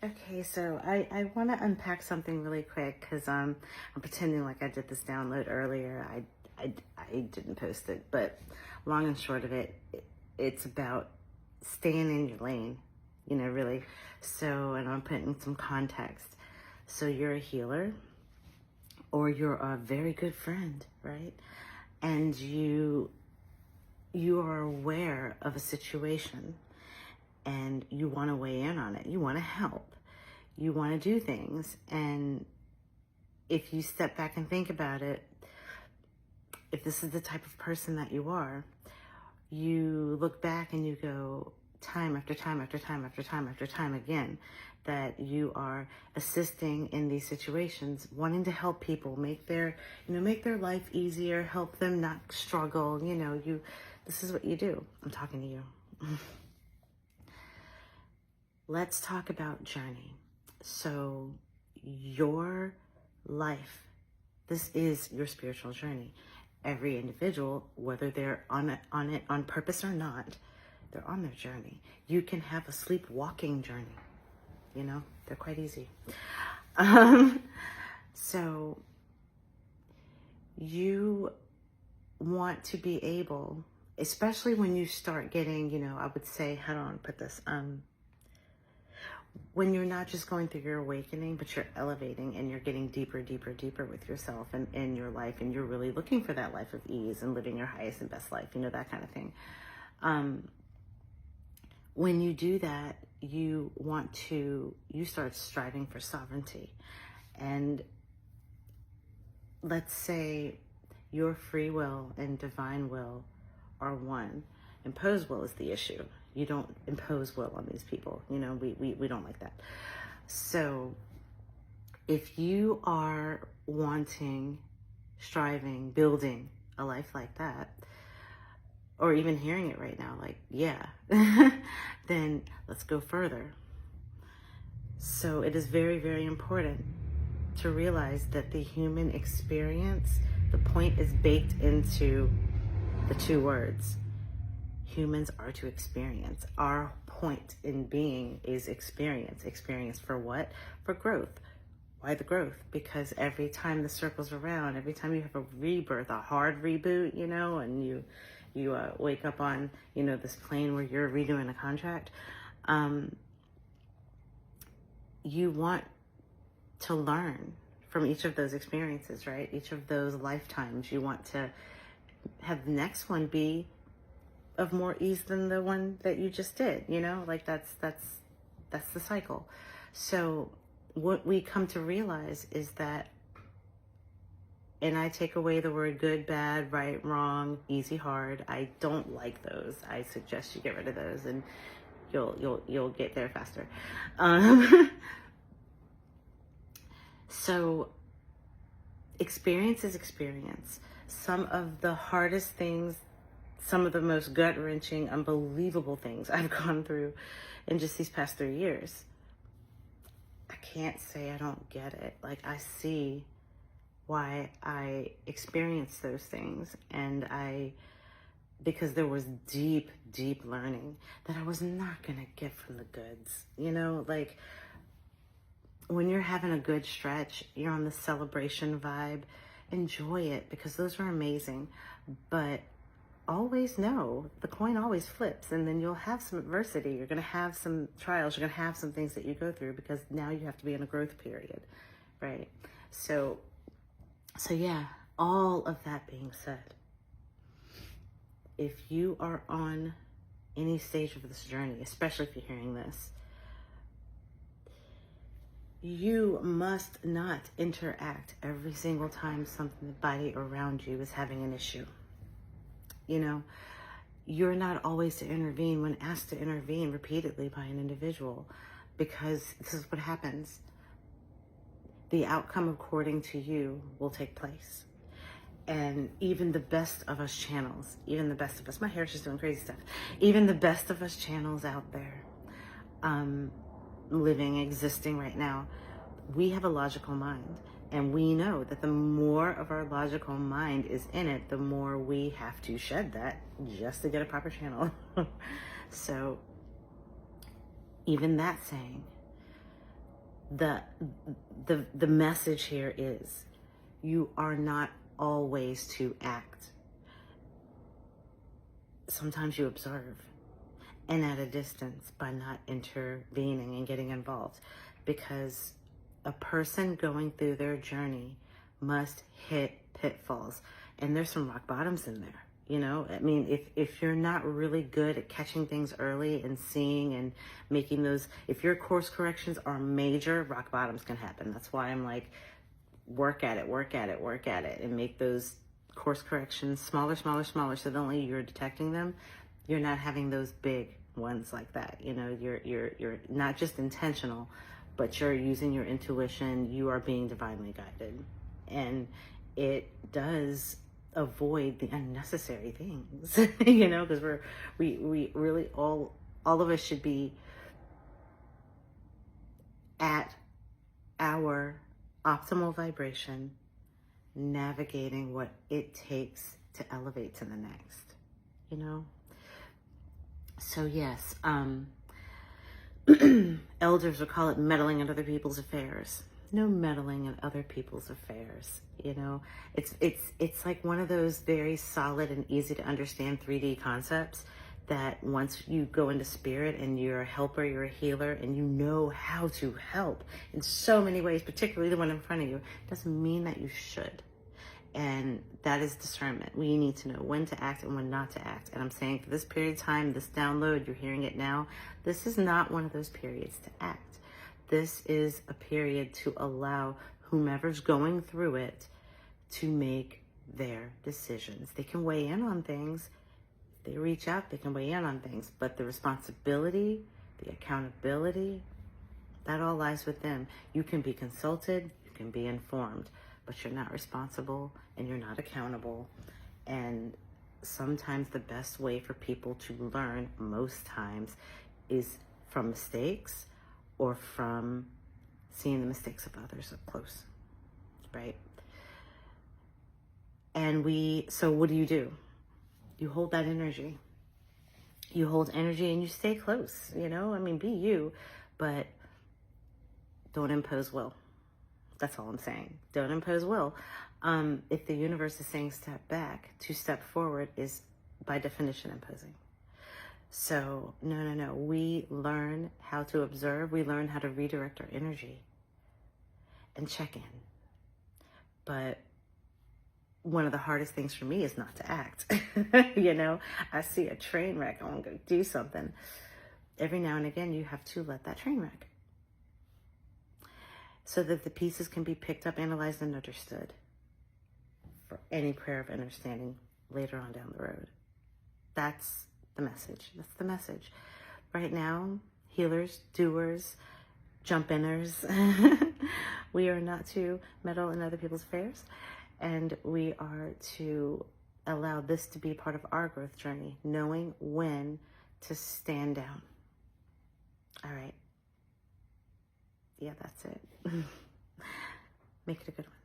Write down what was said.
Okay, so I want to unpack something really quick because I'm pretending like I did this download earlier. I didn't post it, but long and short of it, it's about staying in your lane, really. So, and I'm putting some context. So you're a healer or you're a very good friend, right? And you are aware of a situation and you want to weigh in on it. You want to help. You want to do things. And if you step back and think about it, if this is the type of person that you are, you look back and you go time after time after time after time after time again that you are assisting in these situations, wanting to help people make their life easier, help them not struggle. This is what you do. I'm talking to you. Let's talk about journey. So your life, this is your spiritual journey. Every individual, whether they're on it on purpose or not, they're on their journey. You can have a sleepwalking journey. They're quite easy. So you want to be able, especially when you start getting, I would say, how do I put this? When you're not just going through your awakening, but you're elevating and you're getting deeper, deeper, deeper with yourself and in your life, and you're really looking for that life of ease and living your highest and best life, that kind of thing. When you do that, you start striving for sovereignty. And let's say your free will and divine will are one. Imposed will is the issue. You don't impose will on these people. We don't like that. So if you are wanting, striving, building a life like that, or even hearing it right now, like, yeah, then let's go further. So it is very, very important to realize that the human experience, the point is baked into the two words. Humans are to experience. Our point in being is experience. Experience for what? For growth. Why the growth? Because every time the circle's around, every time you have a rebirth, a hard reboot, and you wake up on, this plane where you're redoing a contract, you want to learn from each of those experiences, right? Each of those lifetimes, you want to have the next one be of more ease than the one that you just did, like that's the cycle. So what we come to realize is that, and I take away the word good, bad, right, wrong, easy, hard. I don't like those. I suggest you get rid of those, and you'll get there faster. So experience is experience. Some of the hardest things, some of the most gut-wrenching, unbelievable things I've gone through in just these past 3 years. I can't say I don't get it. Like, I see why I experienced those things, and because there was deep, deep learning that I was not gonna get from the goods. Like, when you're having a good stretch, you're on the celebration vibe, enjoy it, because those are amazing. But always know the coin always flips, and then you'll have some adversity. You're going to have some trials. You're going to have some things that you go through, because now you have to be in a growth period, right? So yeah, all of that being said, if you are on any stage of this journey, especially if you're hearing this, you must not interact every single time somebody around you is having an issue. You're not always to intervene when asked to intervene repeatedly by an individual, because this is what happens. The outcome according to you will take place. And even the best of us channels, my hair's just doing crazy stuff. Even the best of us channels out there, existing right now, we have a logical mind. And we know that the more of our logical mind is in it, the more we have to shed that just to get a proper channel. So even that saying, the message here is you are not always to act. Sometimes you observe and at a distance by not intervening and getting involved, because a person going through their journey must hit pitfalls, and there's some rock bottoms in there. You know, I mean, if you're not really good at catching things early and seeing and making those, if your course corrections are major, rock bottoms can happen. That's why I'm like, work at it, and make those course corrections smaller, so that only you're detecting them. You're not having those big ones like that. You know, you're not just intentional, but you're using your intuition. You are being divinely guided, and it does avoid the unnecessary things. You know, because we really all of us should be at our optimal vibration, navigating what it takes to elevate to the next, you know? So yes, elders would call it meddling in other people's affairs. No meddling in other people's affairs, you know? It's like one of those very solid and easy to understand 3D concepts that once you go into spirit and you're a helper, you're a healer, and you know how to help in so many ways, particularly the one in front of you, doesn't mean that you should. And that is discernment. We need to know when to act and when not to act. And I'm saying for this period of time, this download, you're hearing it now, this is not one of those periods to act. This is a period to allow whomever's going through it to make their decisions. They can weigh in on things. They reach out, they can weigh in on things, but the responsibility, the accountability, that all lies with them. You can be consulted, you can be informed, but you're not responsible and you're not accountable. And sometimes the best way for people to learn, most times, is from mistakes or from seeing the mistakes of others up close, right? And so what do? You hold that energy. You hold energy and you stay close, you know? I mean, be you, but don't impose will. That's all I'm saying. Don't impose will. If the universe is saying step back, to step forward is by definition imposing. So no. We learn how to observe. We learn how to redirect our energy and check in. But one of the hardest things for me is not to act. You know, I see a train wreck, I want to go do something. Every now and again, you have to let that train wreck so that the pieces can be picked up, analyzed, and understood for any prayer of understanding later on down the road. That's the message. That's the message. Right now, healers, doers, jump-inners, we are not to meddle in other people's affairs. And we are to allow this to be part of our growth journey, knowing when to stand down. All right. Yeah, that's it. Make it a good one.